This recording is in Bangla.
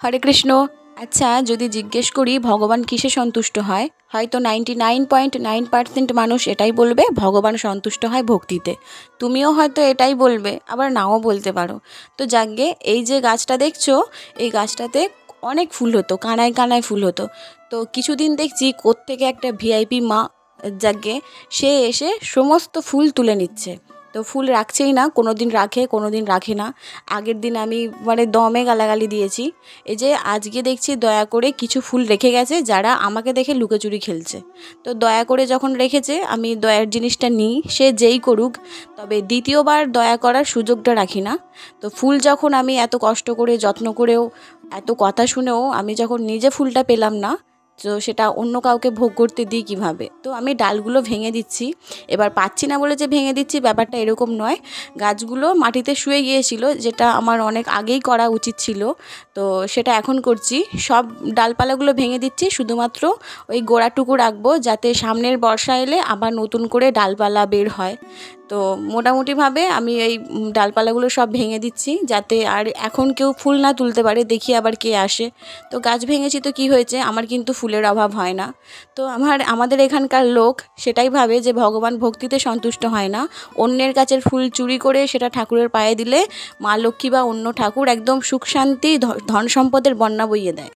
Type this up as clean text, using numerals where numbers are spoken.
হরে কৃষ্ণ। আচ্ছা, যদি জিজ্ঞেস করি ভগবান কিসে সন্তুষ্ট হয়, হয়তো 99.9% মানুষ এটাই বলবে ভগবান সন্তুষ্ট হয় ভক্তিতে। তুমিও হয়তো এটাই বলবে, আবার নাও বলতে পারো। তো যাকগে, এই যে গাছটা দেখছো, এই গাছটাতে অনেক ফুল হতো, কানায় কানায় ফুল হতো। তো কিছুদিন দেখছি কোত্থেকে একটা ভিআইপি মা, যাকগে, সে এসে সমস্ত ফুল তুলে নিচ্ছে। তো ফুল রাখছেই না, কোনো দিন রাখে কোনো দিন রাখে না। আগের দিন আমি দমে গালাগালি দিয়েছি। এই যে আজকে দেখছি দয়া করে কিছু ফুল রেখে গেছে, যারা আমাকে দেখে লুকোচুরি খেলছে। তো দয়া করে যখন রেখেছে, আমি দয়ার জিনিসটা নিই, সে যেই করুক, তবে দ্বিতীয়বার দয়া করার সুযোগটা রাখি না। তো ফুল যখন আমি এত কষ্ট করে যত্ন করেও, এত কথা শুনেও আমি যখন নিজে ফুলটা পেলাম না, তো সেটা অন্য কাউকে ভোগ করতে দিই কীভাবে? তো আমি ডালগুলো ভেঙে দিচ্ছি। এবার পাচ্ছি না বলে যে ভেঙে দিচ্ছি, ব্যাপারটা এরকম নয়। গাছগুলো মাটিতে শুয়ে গিয়েছিল, যেটা আমার অনেক আগেই করা উচিত ছিল, তো সেটা এখন করছি। সব ডালপালাগুলো ভেঙে দিচ্ছি, শুধুমাত্র ওই গোড়াটুকু রাখবো, যাতে সামনের বর্ষা এলে আবার নতুন করে ডালপালা বের হয়। তো মোটামুটিভাবে আমি এই ডালপালাগুলো সব ভেঙে দিচ্ছি, যাতে আর এখন কেউ ফুল না তুলতে পারে, দেখি আবার কে আসে। তো গাছ ভেঙেছি তো কী হয়েছে, আমার কিন্তু ফুলের অভাব হয় না। তো আমাদের এখানকার লোক সেটাই ভাবে যে ভগবান ভক্তিতে সন্তুষ্ট হয় না, অন্যের গাছের ফুল চুরি করে সেটা ঠাকুরের পায়ে দিলে মা লক্ষ্মী বা অন্য ঠাকুর একদম সুখ শান্তি ধন সম্পদের বন্যা বইয়ে দেয়।